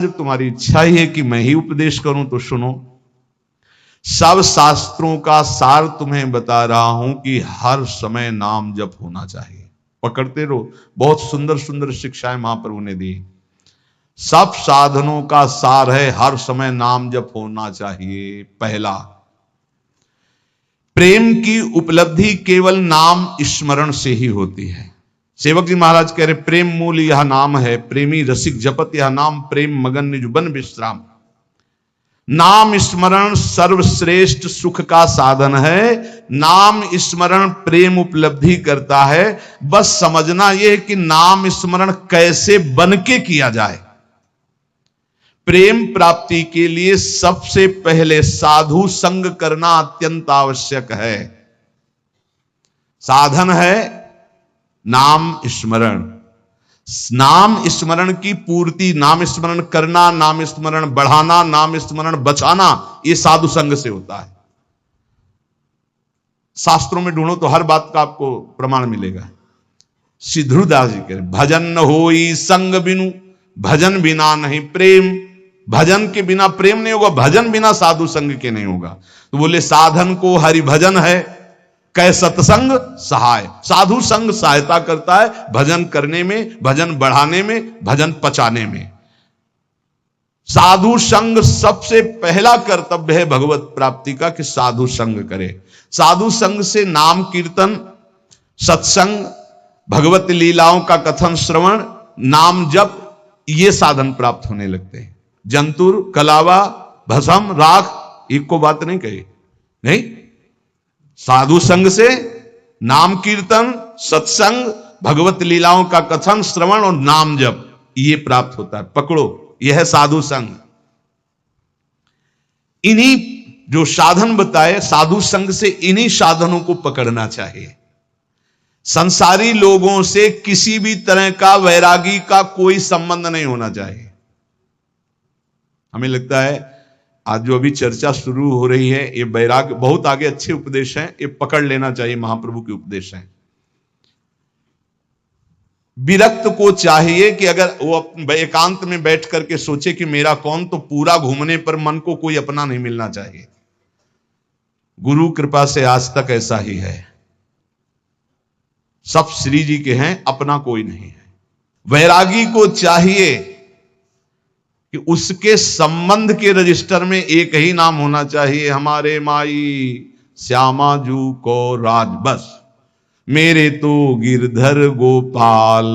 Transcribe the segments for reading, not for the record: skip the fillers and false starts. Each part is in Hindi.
जब तुम्हारी इच्छा ही है कि मैं ही उपदेश करूं तो सुनो। सब शास्त्रों का सार तुम्हें बता रहा हूं कि हर समय नाम जप होना चाहिए। पकड़ते रहो, बहुत सुंदर सुंदर शिक्षाएं महाप्रभु ने दी। सब साधनों का सार है हर समय नाम जप होना चाहिए। पहला, प्रेम की उपलब्धि केवल नाम स्मरण से ही होती है। सेवक जी महाराज कह रहे, प्रेम मूल यह नाम है, प्रेमी रसिक जपत यह नाम, प्रेम मगन निज बन विश्राम। नाम स्मरण सर्वश्रेष्ठ सुख का साधन है। नाम स्मरण प्रेम उपलब्धि करता है। बस समझना यह है कि नाम स्मरण कैसे बन के किया जाए। प्रेम प्राप्ति के लिए सबसे पहले साधु संग करना अत्यंत आवश्यक है। साधन है नाम स्मरण। नाम स्मरण की पूर्ति, नाम स्मरण करना, नाम स्मरण बढ़ाना, नाम स्मरण बचाना, यह साधु संग से होता है। शास्त्रों में ढूंढो तो हर बात का आपको प्रमाण मिलेगा। श्री ध्रुवदास जी कह रहे, भजन न होई संग बिनु, भजन बिना नहीं प्रेम। भजन के बिना प्रेम नहीं होगा, भजन बिना साधु संग के नहीं होगा। तो बोले साधन को हरि भजन है, कै सत्संग सहाय। साधु संग सहायता करता है भजन करने में, भजन बढ़ाने में, भजन पचाने में। साधु संग सबसे पहला कर्तव्य है भगवत प्राप्ति का कि साधु संग करे। साधु संग से नाम कीर्तन, सत्संग, भगवत लीलाओं का कथन श्रवण, नाम जप, ये साधन प्राप्त होने लगते हैं। जंतुर, कलावा, भस्म, राख, एक को बात नहीं कही, नहीं। साधु संग से नाम कीर्तन, सत्संग, भगवत लीलाओं का कथन श्रवण और नाम जप, ये प्राप्त होता है। पकड़ो, यह है साधु संग। इन्हीं जो साधन बताए, साधु संग से इन्हीं साधनों को पकड़ना चाहिए। संसारी लोगों से किसी भी तरह का वैरागी का कोई संबंध नहीं होना चाहिए। हमें लगता है आज जो अभी चर्चा शुरू हो रही है, ये वैराग्य बहुत आगे अच्छे उपदेश हैं, ये पकड़ लेना चाहिए, महाप्रभु के उपदेश हैं। विरक्त को चाहिए कि अगर वो एकांत में बैठ करके सोचे कि मेरा कौन, तो पूरा घूमने पर मन को कोई अपना नहीं मिलना चाहिए। गुरु कृपा से आज तक ऐसा ही है। सब श्री जी के हैं, अपना कोई नहीं है। वैरागी को चाहिए कि उसके संबंध के रजिस्टर में एक ही नाम होना चाहिए, हमारे माई श्यामा जू को राज, बस। मेरे तो गिरधर गोपाल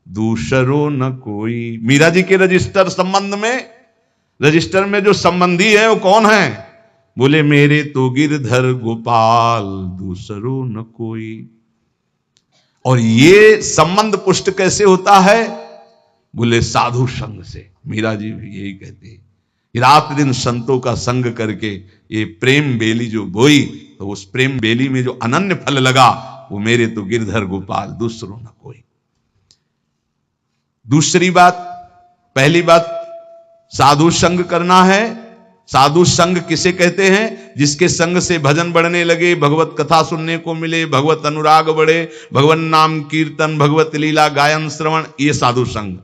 दूसरो न कोई। मीरा जी के रजिस्टर संबंध में, रजिस्टर में जो संबंधी है वो कौन है? बोले मेरे तो गिरधर गोपाल दूसरो न कोई। और ये संबंध पुष्ट कैसे होता है? बोले साधु संग से। मीरा जी भी यही कहते हैं, रात दिन संतों का संग करके ये प्रेम बेली जो बोई, तो उस प्रेम बेली में जो अनन्य फल लगा, वो मेरे तो गिरधर गोपाल दूसरों न कोई। दूसरी बात, पहली बात साधु संग करना है। साधु संग किसे कहते हैं? जिसके संग से भजन बढ़ने लगे, भगवत कथा सुनने को मिले, भगवत अनुराग बढ़े, भगवान नाम कीर्तन, भगवत लीला गायन श्रवण, ये साधु संग।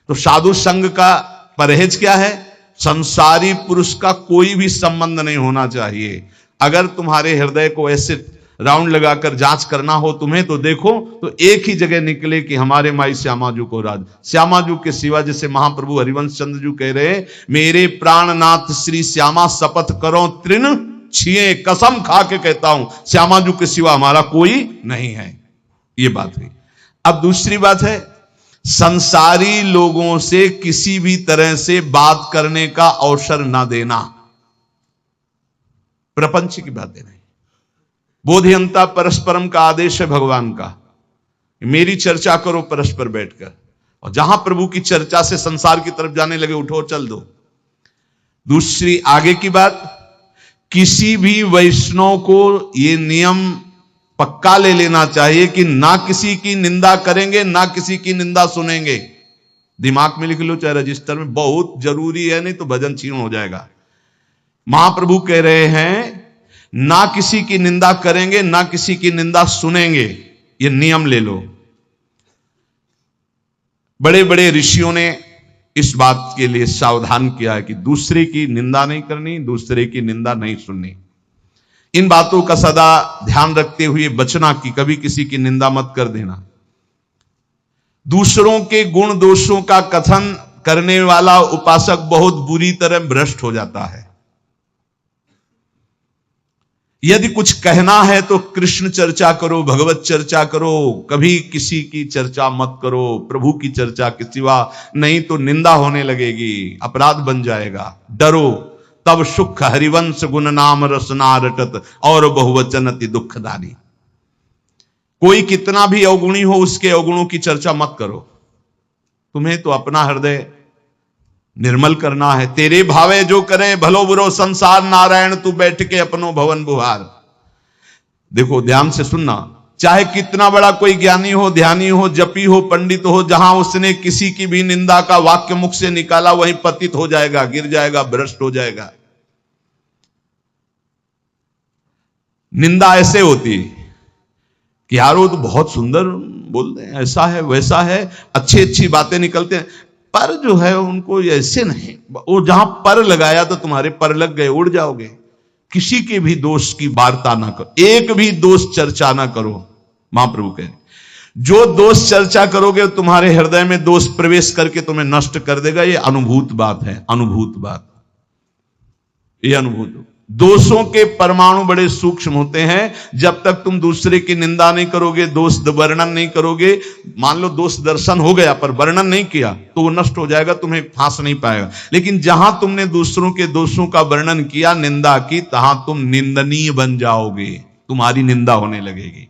तो साधु संग का परहेज क्या है? संसारी पुरुष का कोई भी संबंध नहीं होना चाहिए। अगर तुम्हारे हृदय को ऐसे राउंड लगाकर जांच करना हो तुम्हें, तो देखो तो एक ही जगह निकले कि हमारे माई श्यामाजू को राज। श्यामाजू के सिवा, जैसे महाप्रभु हरिवंश चंद्र जी कह रहे, मेरे प्राणनाथ श्री श्यामा शपथ करो तृण छिए, कसम खा के कहता हूं श्यामाजू के सिवा हमारा कोई नहीं है। ये बात है। अब दूसरी बात है, संसारी लोगों से किसी भी तरह से बात करने का अवसर ना देना। प्रपंच की बातें नहीं। बोधियंता परस्परम का आदेश है भगवान का, मेरी चर्चा करो परस्पर बैठकर। और जहां प्रभु की चर्चा से संसार की तरफ जाने लगे, उठो चल दो। दूसरी आगे की बात, किसी भी वैष्णव को यह नियम पक्का ले लेना चाहिए कि ना किसी की निंदा करेंगे, ना किसी की निंदा सुनेंगे। दिमाग में लिख लो, चाहे रजिस्टर में, बहुत जरूरी है, नहीं तो भजन छीन हो जाएगा। महाप्रभु कह रहे हैं ना किसी की निंदा करेंगे, ना किसी की निंदा सुनेंगे। ये नियम ले लो। बड़े बड़े ऋषियों ने इस बात के लिए सावधान किया है कि दूसरे की निंदा नहीं करनी, दूसरे की निंदा नहीं सुननी। इन बातों का सदा ध्यान रखते हुए बचना कि कभी किसी की निंदा मत कर देना। दूसरों के गुण दोषों का कथन करने वाला उपासक बहुत बुरी तरह भ्रष्ट हो जाता है। यदि कुछ कहना है तो कृष्ण चर्चा करो, भगवत चर्चा करो, कभी किसी की चर्चा मत करो, प्रभु की चर्चा के सिवा, नहीं तो निंदा होने लगेगी, अपराध बन जाएगा। डरो तब सुख हरिवंश गुण नाम रसना रटत और बहुवचन अति दुखदानी। कोई कितना भी अवगुणी हो उसके अवगुणों की चर्चा मत करो। तुम्हें तो अपना हृदय निर्मल करना है। तेरे भावे जो करे भलो बुरो संसार, नारायण तू बैठ के अपनो भवन बुहार। देखो ध्यान से सुनना, चाहे कितना बड़ा कोई ज्ञानी हो, ध्यानी हो, जपी हो, पंडित हो, जहां उसने किसी की भी निंदा का वाक्य मुख से निकाला वहीं पतित हो जाएगा, गिर जाएगा, भ्रष्ट हो जाएगा। निंदा ऐसे होती कि यार वो तो बहुत सुंदर बोलते हैं, ऐसा है वैसा है, अच्छी अच्छी बातें निकलते हैं, पर जो है उनको ऐसे नहीं। वो जहां पर लगाया तो तुम्हारे पर लग गए, उड़ जाओगे। किसी के भी दोष की वार्ता ना करो, एक भी दोष चर्चा ना करो। महाप्रभु कह रहे जो दोष चर्चा करोगे तुम्हारे हृदय में दोष प्रवेश करके तुम्हें नष्ट कर देगा। ये अनुभूत बात है, अनुभूत बात, ये अनुभूत। दोषों के परमाणु बड़े सूक्ष्म होते हैं। जब तक तुम दूसरे की निंदा नहीं करोगे, दोष वर्णन नहीं करोगे, मान लो दोष दर्शन हो गया पर वर्णन नहीं किया तो वो नष्ट हो जाएगा, तुम्हें फांस नहीं पाएगा। लेकिन जहां तुमने दूसरों के दोषों का वर्णन किया, निंदा की, तहां तुम निंदनीय बन जाओगे, तुम्हारी निंदा होने लगेगी।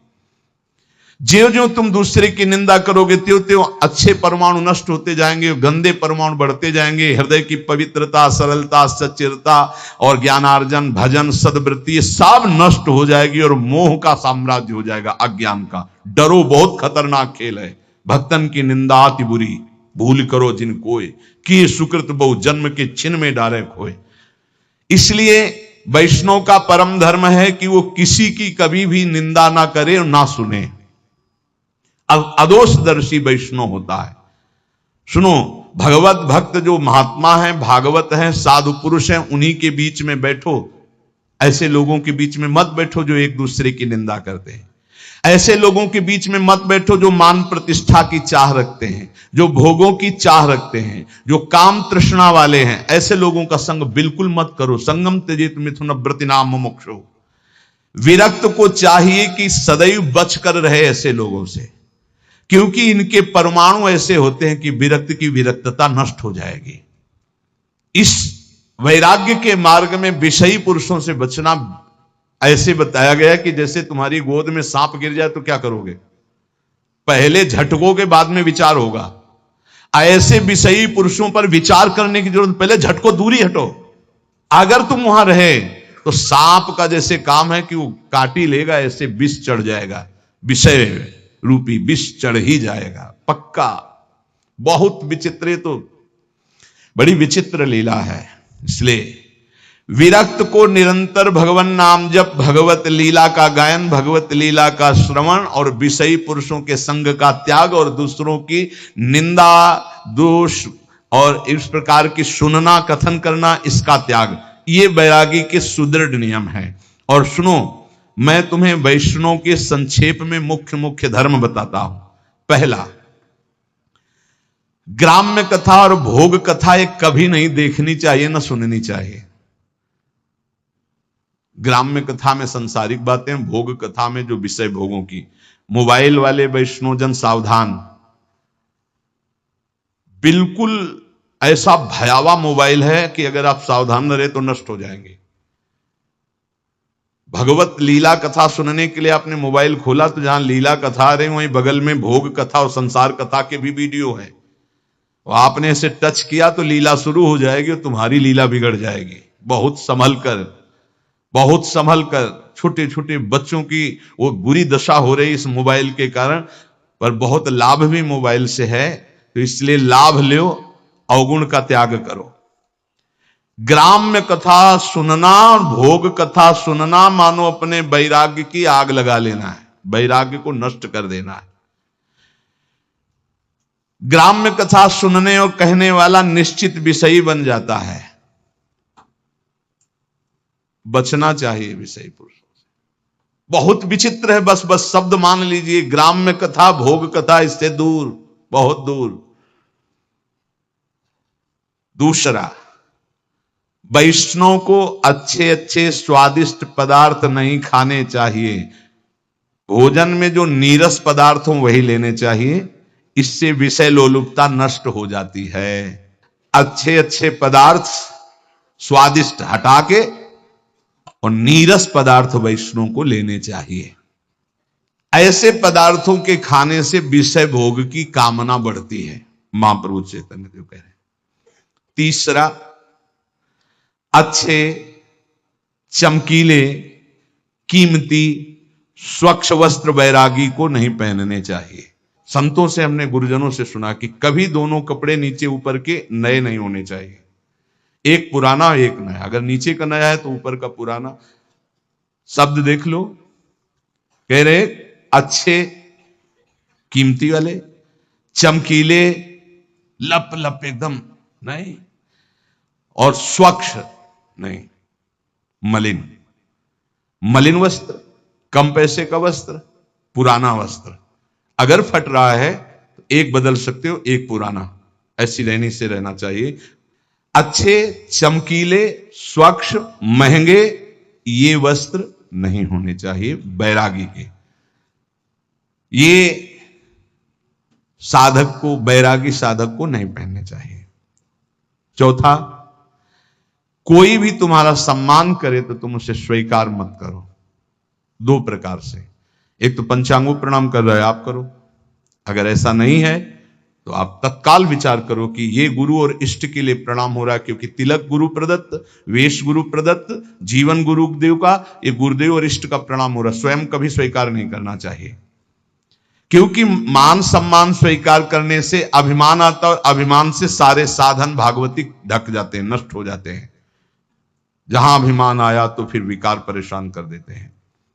ज्यों ज्यों तुम दूसरे की निंदा करोगे त्यों त्यों अच्छे परमाणु नष्ट होते जाएंगे, गंदे परमाणु बढ़ते जाएंगे। हृदय की पवित्रता, सरलता, सच्चिरता और ज्ञानार्जन, भजन, सद्वृत्ति, ये सब नष्ट हो जाएगी और मोह का साम्राज्य हो जाएगा, अज्ञान का। डरो, बहुत खतरनाक खेल है। भक्तन की निंदा अति बुरी, भूल करो जिन कोय, कि सुकृत बहु जन्म के छिन में डारे खोए। इसलिए वैष्णव का परम धर्म है कि वो किसी की कभी भी निंदा ना करे और ना सुने। अदोषदर्शी वैष्णव होता है। सुनो, भगवत भक्त जो महात्मा है, भागवत है, साधु पुरुष है, उन्हीं के बीच में बैठो। ऐसे लोगों के बीच में मत बैठो जो एक दूसरे की निंदा करते हैं। ऐसे लोगों के बीच में मत बैठो जो मान प्रतिष्ठा की चाह रखते हैं, जो भोगों की चाह रखते हैं, जो काम तृष्णा वाले हैं। ऐसे लोगों का संग बिल्कुल मत करो। संगम त्यजेत मिथुन व्रतिनाम मुमुक्षु। विरक्त को चाहिए कि सदैव बचकर रहे ऐसे लोगों से, क्योंकि इनके परमाणु ऐसे होते हैं कि विरक्त की विरक्तता नष्ट हो जाएगी। इस वैराग्य के मार्ग में विषयी पुरुषों से बचना ऐसे बताया गया कि जैसे तुम्हारी गोद में सांप गिर जाए तो क्या करोगे? पहले झटकोगे, बाद में विचार होगा। ऐसे विषयी पुरुषों पर विचार करने की जरूरत, पहले झटको, दूरी हटो। अगर तुम वहां रहे तो सांप का जैसे काम है कि वो काटी लेगा, ऐसे विष चढ़ जाएगा, विषय रूपी विष चढ़ ही जाएगा पक्का। बहुत विचित्र, तो बड़ी विचित्र लीला है। इसलिए विरक्त को निरंतर भगवान नाम जप, भगवत लीला का गायन, भगवत लीला का श्रवण और विषयी पुरुषों के संग का त्याग और दूसरों की निंदा, दोष और इस प्रकार की सुनना, कथन करना, इसका त्याग, ये वैरागी के सुदृढ़ नियम है। और सुनो, मैं तुम्हें वैष्णव के संक्षेप में मुख्य मुख्य धर्म बताता हूं। पहला, ग्राम्य कथा और भोग कथा एक कभी नहीं देखनी चाहिए, ना सुननी चाहिए। ग्राम्य कथा में सांसारिक बातें, भोग कथा में जो विषय भोगों की। मोबाइल वाले वैष्णवजन सावधान, बिल्कुल ऐसा भयावह मोबाइल है कि अगर आप सावधान न रहे तो नष्ट हो जाएंगे। भगवत लीला कथा सुनने के लिए आपने मोबाइल खोला तो जहां लीला कथा आ रही वहीं बगल में भोग कथा और संसार कथा के भी वीडियो है। आपने इसे टच किया तो लीला शुरू हो जाएगी और तुम्हारी लीला बिगड़ जाएगी। बहुत संभल कर, बहुत संभल कर। छोटे छोटे बच्चों की वो बुरी दशा हो रही इस मोबाइल के कारण, पर बहुत लाभ भी मोबाइल से है, तो इसलिए लाभ लो, अवगुण का त्याग करो। ग्राम्य कथा सुनना और भोग कथा सुनना मानो अपने वैराग्य की आग लगा लेना है, वैराग्य को नष्ट कर देना है। ग्राम्य कथा सुनने और कहने वाला निश्चित विषयी बन जाता है। बचना चाहिए विषयी पुरुषों से। बहुत विचित्र है, बस बस शब्द मान लीजिए, ग्राम्य कथा, भोग कथा, इससे दूर, बहुत दूर। दूसरा, वैष्णव को अच्छे अच्छे स्वादिष्ट पदार्थ नहीं खाने चाहिए। भोजन में जो नीरस पदार्थ हो वही लेने चाहिए, इससे विषय लोलुपता नष्ट हो जाती है। अच्छे अच्छे पदार्थ स्वादिष्ट हटा के और नीरस पदार्थ वैष्णव को लेने चाहिए। ऐसे पदार्थों के खाने से विषय भोग की कामना बढ़ती है, महाप्रभु चैतन्य देव कह रहे हैं। तीसरा, अच्छे चमकीले कीमती स्वच्छ वस्त्र वैरागी को नहीं पहनने चाहिए। संतों से, हमने गुरुजनों से सुना कि कभी दोनों कपड़े नीचे ऊपर के नए नहीं होने चाहिए, एक पुराना एक नया। अगर नीचे का नया है तो ऊपर का पुराना। शब्द देख लो, कह रहे अच्छे कीमती वाले, चमकीले, लप लप एकदम नहीं, और स्वच्छ नहीं, मलिन। मलिन वस्त्र, कम पैसे का वस्त्र, पुराना वस्त्र। अगर फट रहा है तो एक बदल सकते हो, एक पुराना, ऐसी रहनी से रहना चाहिए। अच्छे चमकीले स्वच्छ महंगे ये वस्त्र नहीं होने चाहिए बैरागी के। ये साधक को, बैरागी साधक को नहीं पहनने चाहिए। चौथा, कोई भी तुम्हारा सम्मान करे तो तुम उसे स्वीकार मत करो। दो प्रकार से, एक तो पंचांगों प्रणाम कर रहे हो आप करो, अगर ऐसा नहीं है तो आप तत्काल विचार करो कि ये गुरु और इष्ट के लिए प्रणाम हो रहा है, क्योंकि तिलक गुरु प्रदत्त, वेश गुरु प्रदत्त, जीवन गुरुदेव का, ये गुरुदेव और इष्ट का प्रणाम हो रहा है। स्वयं कभी स्वीकार नहीं करना चाहिए, क्योंकि मान सम्मान स्वीकार करने से अभिमान आता है, और अभिमान से सारे साधन भागवतिक ढक जाते हैं, नष्ट हो जाते हैं। जहां अभिमान आया तो फिर विकार परेशान कर देते हैं।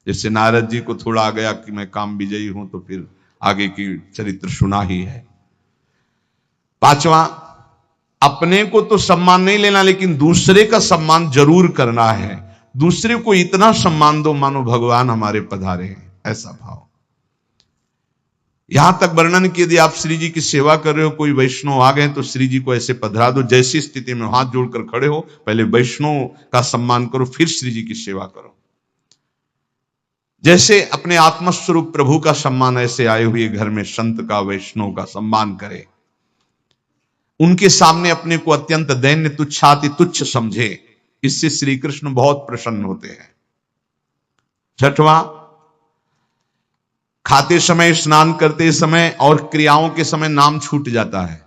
जैसे नारद जी को थोड़ा आ गया कि मैं काम विजयी हूं, तो फिर आगे की चरित्र सुना ही है। पांचवा, अपने को तो सम्मान नहीं लेना, लेकिन दूसरे का सम्मान जरूर करना है। दूसरे को इतना सम्मान दो मानो भगवान हमारे पधारे हैं, ऐसा भाव। यहां तक वर्णन कि यदि आप श्री जी की सेवा कर रहे हो, कोई वैष्णव आ गए तो श्री जी को ऐसे पधरा दो, जैसी स्थिति में हाथ जोड़कर खड़े हो, पहले वैष्णव का सम्मान करो, फिर श्री जी की सेवा करो। जैसे अपने आत्मस्वरूप प्रभु का सम्मान, ऐसे आए हुए घर में संत का, वैष्णव का सम्मान करे। उनके सामने अपने को अत्यंत दैन्य, तुच्छाति तुच्छ समझे, इससे श्री कृष्ण बहुत प्रसन्न होते हैं। छठवां, खाते समय, स्नान करते समय और क्रियाओं के समय नाम छूट जाता है।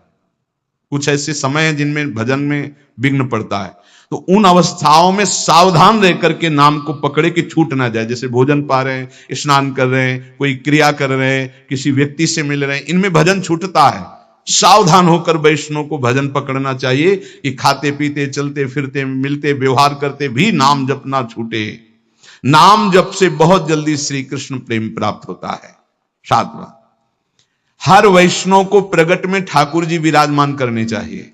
कुछ ऐसे समय हैं जिनमें भजन में विघ्न पड़ता है, तो उन अवस्थाओं में सावधान रह करके नाम को पकड़े कि छूट ना जाए। जैसे भोजन पा रहे हैं, स्नान कर रहे हैं, कोई क्रिया कर रहे हैं, किसी व्यक्ति से मिल रहे हैं, इनमें भजन छूटता है। सावधान होकर वैष्णव को भजन पकड़ना चाहिए कि खाते पीते, चलते फिरते, मिलते, व्यवहार करते भी नाम जप ना छूटे। नाम जप से बहुत जल्दी श्री कृष्ण प्रेम प्राप्त होता है। सातवां, हर वैष्णव को प्रगट में ठाकुर जी विराजमान करने चाहिए।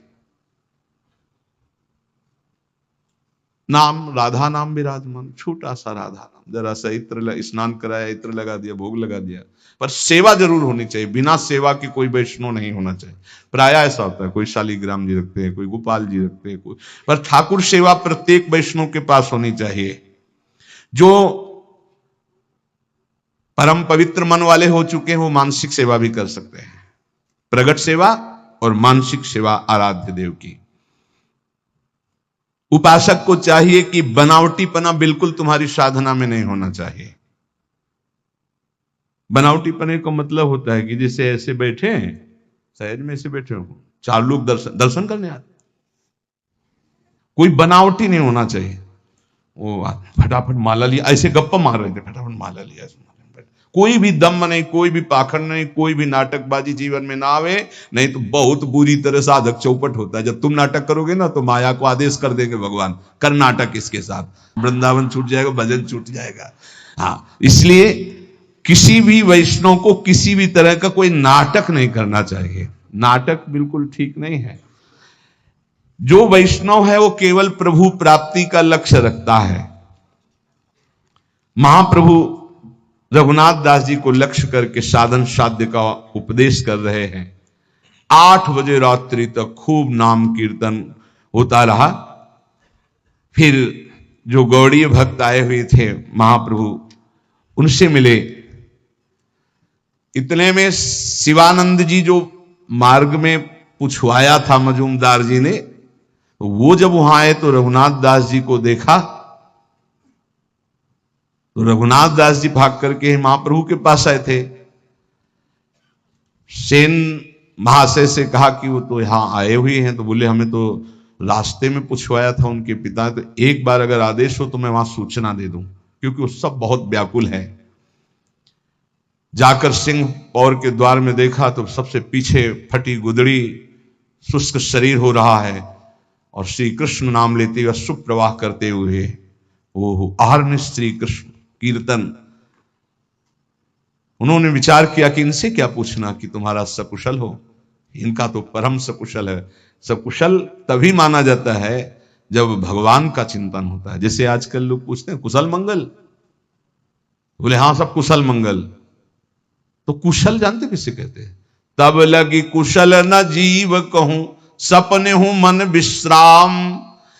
नाम, राधा नाम विराजमान, छोटा सा राधा नाम, जरा सा इत्र, स्नान कराया, इत्र लगा दिया, भोग लगा दिया, पर सेवा जरूर होनी चाहिए। बिना सेवा के कोई वैष्णव नहीं होना चाहिए। प्राय ऐसा होता है, कोई शालीग्राम जी रखते हैं, कोई गोपाल जी रखते हैं, कोई, पर ठाकुर सेवा प्रत्येक वैष्णव के पास होनी चाहिए। जो परम पवित्र मन वाले हो चुके हैं वो मानसिक सेवा भी कर सकते हैं, प्रगट सेवा और मानसिक सेवा आराध्य देव की। उपासक को चाहिए कि बनावटीपना बिल्कुल तुम्हारी साधना में नहीं होना चाहिए। बनावटीपने का मतलब होता है कि जैसे ऐसे बैठे हैं, सहज में ऐसे बैठे हो, चार लोग दर्शन करने आते, कोई बनावटी नहीं होना चाहिए। वो फटाफट माला लिया, ऐसे गप्पा मार रहे थे, फटाफट माला लिया, कोई भी दम नहीं, कोई भी पाखंड नहीं, कोई भी नाटकबाजी जीवन में ना आवे, नहीं तो बहुत बुरी तरह साधक चौपट होता है। जब तुम नाटक करोगे ना तो माया को आदेश कर देंगे भगवान, कर नाटक इसके साथ, वृंदावन छूट जाएगा, भजन छूट जाएगा। हाँ, इसलिए किसी भी वैष्णव को किसी भी तरह का कोई नाटक नहीं करना चाहिए। नाटक बिल्कुल ठीक नहीं है। जो वैष्णव है वो केवल प्रभु प्राप्ति का लक्ष्य रखता है। महाप्रभु रघुनाथ दास जी को लक्ष्य करके साधन साध्य का उपदेश कर रहे हैं। 8 बजे रात्रि तक खूब नाम कीर्तन होता रहा। फिर जो गौड़ीय भक्त आए हुए थे महाप्रभु उनसे मिले। इतने में शिवानंद जी जो मार्ग में पूछवाया था मजूमदार जी ने, वो जब वहां आए तो रघुनाथ दास जी को देखा तो रघुनाथ दास जी भाग करके महाप्रभु के पास आए थे। सेन महाशय से कहा कि वो तो यहां आए हुए हैं, तो बोले हमें तो रास्ते में पूछवाया था उनके पिता, तो एक बार अगर आदेश हो तो मैं वहां सूचना दे दूं, क्योंकि वो सब बहुत व्याकुल है। जाकर सिंह पौर के द्वार में देखा तो सबसे पीछे फटी गुदड़ी, शुष्क शरीर हो रहा है और श्री कृष्ण नाम लेते हुए सुप्रवाह करते हुए वो आहरण श्री कृष्ण कीर्तन। उन्होंने विचार किया कि इनसे क्या पूछना कि तुम्हारा सकुशल हो, इनका तो परम सकुशल है। सकुशल तभी माना जाता है जब भगवान का चिंतन होता है। जैसे आजकल लोग पूछते हैं कुशल मंगल, बोले हाँ सब कुशल मंगल, तो कुशल जानते किसे कहते हैं? तब लगी कुशल न जीव कहूं सपने हूं मन विश्राम,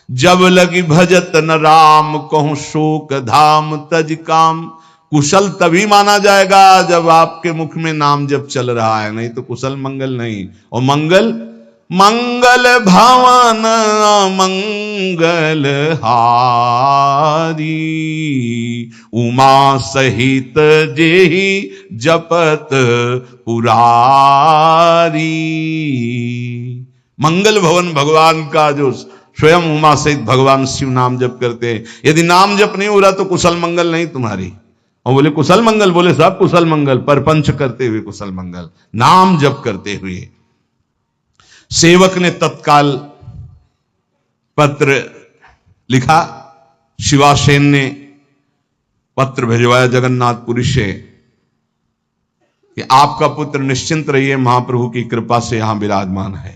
जब लगी भजत न राम कहूं शोक धाम तज काम। कुशल तभी माना जाएगा जब आपके मुख में नाम जब चल रहा है, नहीं तो कुशल मंगल नहीं। और मंगल मंगल भवन मंगल हारी, उमा सहित जेहि जपत पुरारी। मंगल भवन भगवान का जो स्वयं उमा सहित भगवान शिव नाम जप करते हैं। यदि नाम जप नहीं हो रहा तो कुशल मंगल नहीं तुम्हारी। और बोले कुशल मंगल, बोले सब कुशल मंगल, परपंच करते हुए कुशल मंगल, नाम जप करते हुए। सेवक ने तत्काल पत्र लिखा, शिवासेन ने पत्र भिजवाया जगन्नाथपुरी से कि आपका पुत्र निश्चिंत रहिए, महाप्रभु की कृपा से यहां विराजमान है,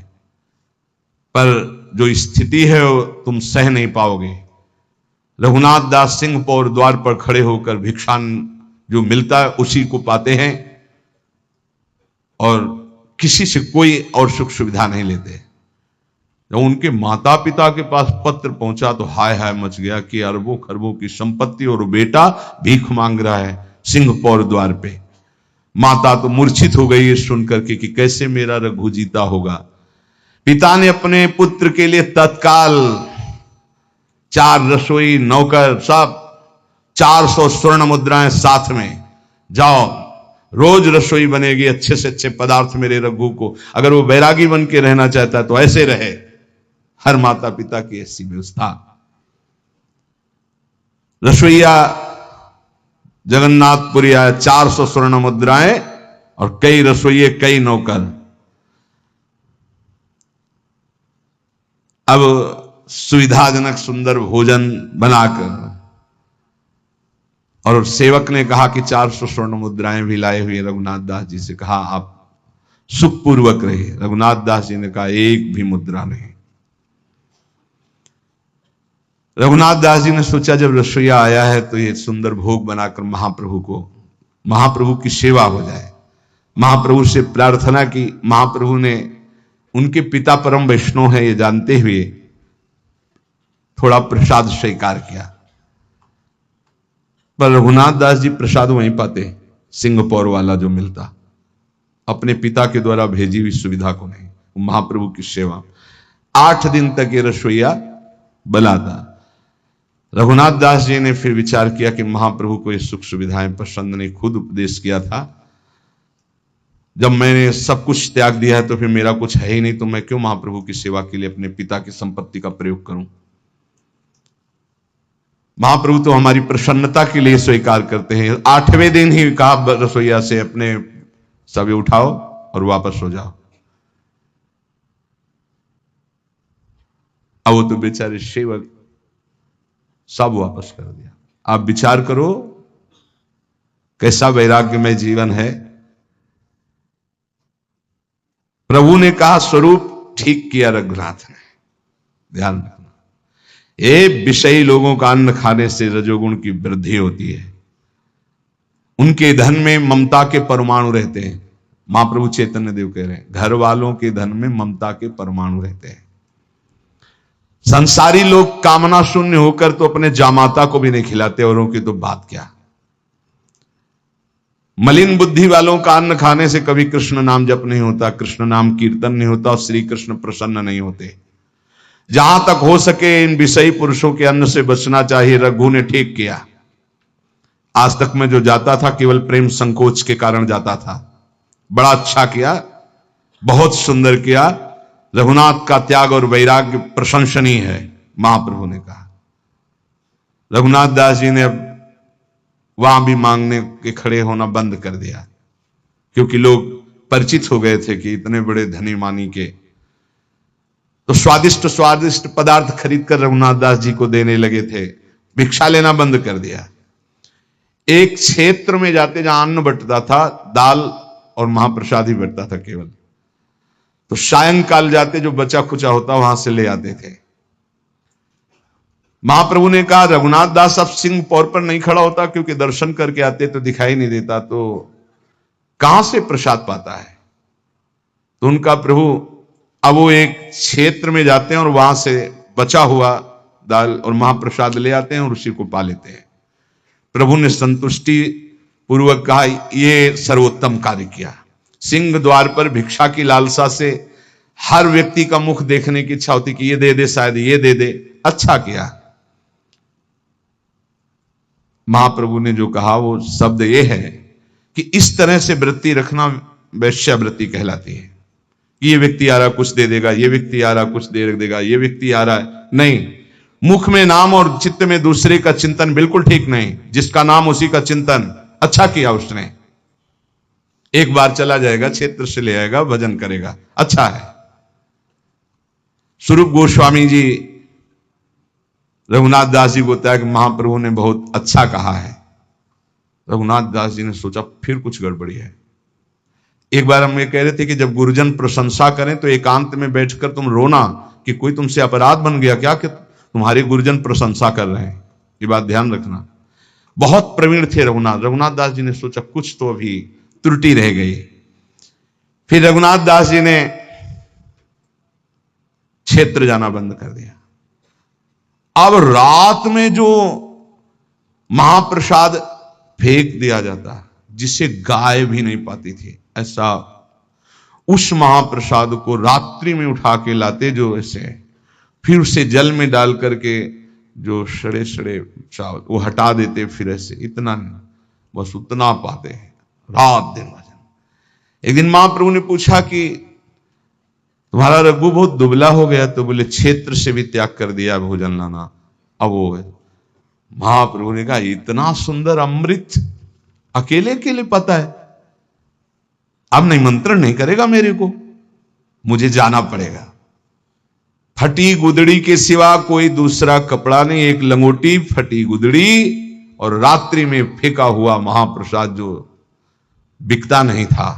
पर जो स्थिति है वो तुम सह नहीं पाओगे। रघुनाथ दास सिंह पौर द्वार पर खड़े होकर भिक्षान जो मिलता है उसी को पाते हैं और किसी से कोई और सुख सुविधा नहीं लेते। जब उनके माता पिता के पास पत्र पहुंचा तो हाय हाय मच गया कि अरबों खरबों की संपत्ति और बेटा भीख मांग रहा है सिंह पौर द्वार पे। माता तो मूर्छित हो गई सुनकर के कि कैसे मेरा रघु जीता होगा। पिता ने अपने पुत्र के लिए तत्काल 4 रसोई नौकर सब 400 स्वर्ण मुद्राएं साथ में, जाओ रोज रसोई बनेगी, अच्छे से अच्छे पदार्थ मेरे रघु को, अगर वो बैरागी बन के रहना चाहता है तो ऐसे रहे। हर माता पिता की ऐसी व्यवस्था। रसोईया जगन्नाथपुरी आया, 400 स्वर्ण मुद्राएं और कई रसोइये कई नौकर। अब सुविधाजनक सुंदर भोजन बनाकर, और सेवक ने कहा कि 400 स्वर्ण मुद्राएं भी लाए हुए रघुनाथ दास जी से कहा आप सुखपूर्वक रहे। रघुनाथ दास जी ने कहा एक भी मुद्रा नहीं। रघुनाथ दास जी ने सोचा जब रसोईया आया है तो ये सुंदर भोग बनाकर महाप्रभु की सेवा हो जाए। महाप्रभु से प्रार्थना की। महाप्रभु ने, उनके पिता परम वैष्णव है ये जानते हुए, थोड़ा प्रसाद स्वीकार किया। पर रघुनाथ दास जी प्रसाद वहीं पाते, सिंहपौर वाला जो मिलता, अपने पिता के द्वारा भेजी हुई सुविधा को नहीं। महाप्रभु की सेवा 8 दिन तक ये रसोईया बनाता। रघुनाथ दास जी ने फिर विचार किया कि महाप्रभु को ये सुख सुविधाएं पसंद नहीं। खुद उपदेश किया था, जब मैंने सब कुछ त्याग दिया है तो फिर मेरा कुछ है ही नहीं, तो मैं क्यों महाप्रभु की सेवा के लिए अपने पिता की संपत्ति का प्रयोग करूं। महाप्रभु तो हमारी प्रसन्नता के लिए स्वीकार करते हैं। 8वें दिन ही कहा रसोईया से अपने सभी उठाओ और वापस हो जाओ। अब वो तो बेचारे सेवक सब वापस कर दिया। आप विचार करो कैसा वैराग्यमय जीवन है। प्रभु ने कहा स्वरूप ठीक किया रघुनाथ ने। ध्यान रखना, ये विषयी लोगों का अन्न खाने से रजोगुण की वृद्धि होती है। उनके धन में ममता के परमाणु रहते हैं। महाप्रभु चैतन्य देव कह रहे हैं, घर वालों के धन में ममता के परमाणु रहते हैं। संसारी लोग कामना शून्य होकर तो अपने जामाता को भी नहीं खिलाते, औरों की तो बात क्या। मलिन बुद्धि वालों का अन्न खाने से कभी कृष्ण नाम जप नहीं होता, कृष्ण नाम कीर्तन नहीं होता और श्री कृष्ण प्रसन्न नहीं होते। जहां तक हो सके इन विषयी पुरुषों के अन्न से बचना चाहिए। रघु ने ठीक किया। आज तक में जो जाता था केवल प्रेम संकोच के कारण जाता था। बड़ा अच्छा किया, बहुत सुंदर किया। रघुनाथ का त्याग और वैराग्य प्रशंसनीय है, महाप्रभु ने कहा। रघुनाथ दास जी ने अब वहां भी मांगने के खड़े होना बंद कर दिया, क्योंकि लोग परिचित हो गए थे कि इतने बड़े धनी मानी के तो स्वादिष्ट स्वादिष्ट पदार्थ खरीद कर रघुनाथ दास जी को देने लगे थे। भिक्षा लेना बंद कर दिया। एक क्षेत्र में जाते जहां अन्न बंटता था, दाल और महाप्रसाद ही बंटता था केवल, तो सायंकाल जाते जो बचा खुचा होता वहां से ले आते थे। महाप्रभु ने कहा रघुनाथ दास अब सिंह पौर पर नहीं खड़ा होता, क्योंकि दर्शन करके आते तो दिखाई नहीं देता, तो कहां से प्रसाद पाता है। तो उनका प्रभु अब वो एक क्षेत्र में जाते हैं और वहां से बचा हुआ दाल और महाप्रसाद ले आते हैं और उसी को पा लेते हैं। प्रभु ने संतुष्टि पूर्वक कहा ये सर्वोत्तम कार्य किया। सिंह द्वार पर भिक्षा की लालसा से हर व्यक्ति का मुख देखने की इच्छा होती कि ये दे दे, शायद ये दे दे। अच्छा किया। महाप्रभु ने जो कहा वो शब्द ये है कि इस तरह से वृत्ति रखना वैश्यावृत्ति कहलाती है। ये व्यक्ति आ रहा कुछ दे देगा, ये व्यक्ति आ रहा कुछ दे देगा, ये व्यक्ति आ रहा है, नहीं। मुख में नाम और चित्त में दूसरे का चिंतन बिल्कुल ठीक नहीं। जिसका नाम उसी का चिंतन। अच्छा किया उसने। एक बार चला जाएगा, क्षेत्र से ले आएगा, भजन करेगा, अच्छा है। स्वरूप गोस्वामी जी रघुनाथ दास जी को बताया कि महाप्रभु ने बहुत अच्छा कहा है। रघुनाथ दास जी ने सोचा फिर कुछ गड़बड़ी है। एक बार हम ये कह रहे थे कि जब गुरुजन प्रशंसा करें तो एकांत में बैठकर तुम रोना कि कोई तुमसे अपराध बन गया क्या कि तुम्हारे गुरुजन प्रशंसा कर रहे हैं। ये बात ध्यान रखना। बहुत प्रवीण थे रघुनाथ दास जी ने सोचा कुछ तो अभी त्रुटि रह गई। फिर रघुनाथ दास जी ने क्षेत्र जाना बंद कर दिया। अब रात में जो महाप्रसाद फेंक दिया जाता जिसे गाय भी नहीं पाती थी, ऐसा उस महाप्रसाद को रात्रि में उठा के लाते जो ऐसे, फिर उसे जल में डाल करके जो सड़े सड़े चावल वो हटा देते, फिर ऐसे इतना बस उतना पाते हैं रात दिन भजन। एक दिन महाप्रभु ने पूछा कि तुम्हारा रघु बहुत दुबला हो गया, तो बोले क्षेत्र से भी त्याग कर दिया भोजन लाना। अब वो महाप्रभु ने कहा इतना सुंदर अमृत अकेले अकेले पता है, अब निमंत्रण नहीं करेगा मेरे को, मुझे जाना पड़ेगा। फटी गुदड़ी के सिवा कोई दूसरा कपड़ा नहीं, एक लंगोटी, फटी गुदड़ी और रात्रि में फेंका हुआ महाप्रसाद जो बिकता नहीं था,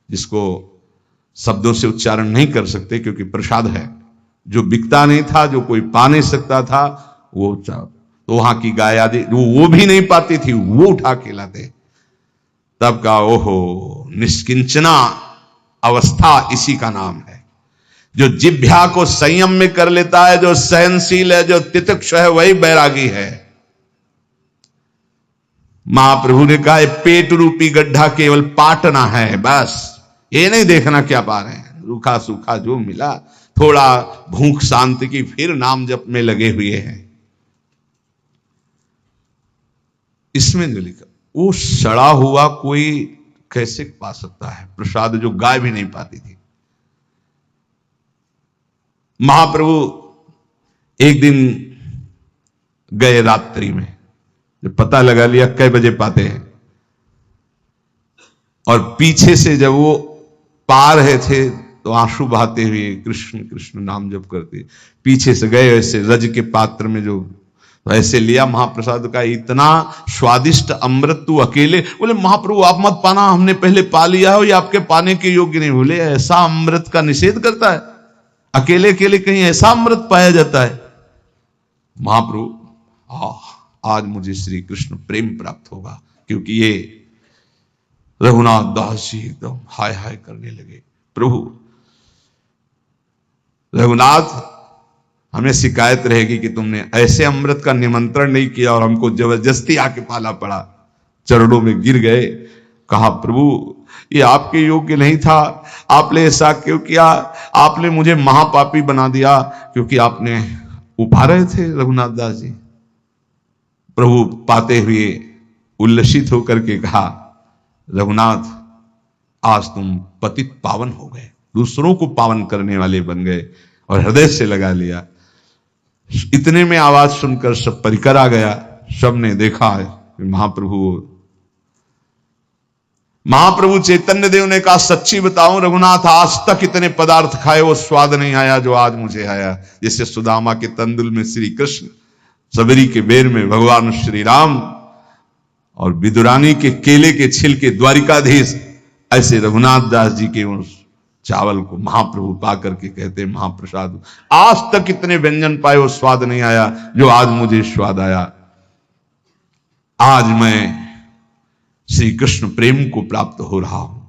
जिसको शब्दों से उच्चारण नहीं कर सकते क्योंकि प्रसाद है, जो बिकता नहीं था, जो कोई पा नहीं सकता था, वो तो वहां की गाय आदि वो भी नहीं पाती थी, वो उठा के लाते। तब का ओहो निष्किंचना अवस्था इसी का नाम है। जो जिह्वा को संयम में कर लेता है, जो सहनशील है, जो तितिक्ष है, वही बैरागी है। महाप्रभु ने कहा पेट रूपी गड्ढा केवल पाटना है, बस ये नहीं देखना क्या पा रहे हैं, रूखा सूखा जो मिला, थोड़ा भूख शांति की, फिर नाम जप में लगे हुए हैं। इसमें नहीं लिखा वो सड़ा हुआ कोई कैसे पा सकता है प्रसाद जो गाय भी नहीं पाती थी। महाप्रभु एक दिन गए रात्रि में, जब पता लगा लिया कै बजे पाते हैं, और पीछे से जब वो पा रहे थे तो आंसू बहाते हुए कृष्ण कृष्ण नाम जप करते पीछे से गए। ऐसे रज के पात्र में जो तो ऐसे लिया महाप्रसाद का, इतना स्वादिष्ट अमृत तू अकेले, बोले महाप्रभु आप मत पाना, हमने पहले पा लिया हो, ये आपके पाने के योग्य नहीं। बोले ऐसा अमृत का निषेध करता है, अकेले अकेले कहीं ऐसा अमृत पाया जाता है। महाप्रभु आज मुझे श्री कृष्ण प्रेम प्राप्त होगा, क्योंकि ये रघुनाथ दास जी एकदम हाय हाय करने लगे। प्रभु रघुनाथ, हमें शिकायत रहेगी कि तुमने ऐसे अमृत का निमंत्रण नहीं किया और हमको जबरदस्ती आके पाला पड़ा। चरणों में गिर गए, कहा प्रभु ये आपके योग्य नहीं था, आपने ऐसा क्यों किया, आपने मुझे महापापी बना दिया, क्योंकि आपने उपा रहे थे रघुनाथ दास जी। प्रभु पाते हुए उल्लसित होकर के कहा, रघुनाथ आज तुम पतित पावन हो गए, दूसरों को पावन करने वाले बन गए, और हृदय से लगा लिया। इतने में आवाज सुनकर सब परिकर आ गया, सबने देखा महाप्रभु चैतन्य देव ने कहा सच्ची बताऊं रघुनाथ, आज तक इतने पदार्थ खाए वो स्वाद नहीं आया जो आज मुझे आया। जैसे सुदामा के तंदुल में श्री कृष्ण, सबरी के बेर में भगवान श्री राम, और विदुरानी के केले के छिलके द्वारिकाधीश, ऐसे रघुनाथ दास जी के उस चावल को महाप्रभु पा करके कहते महाप्रसाद, आज तक इतने व्यंजन पाए वो स्वाद नहीं आया जो आज मुझे स्वाद आया। आज मैं श्री कृष्ण प्रेम को प्राप्त हो रहा हूं।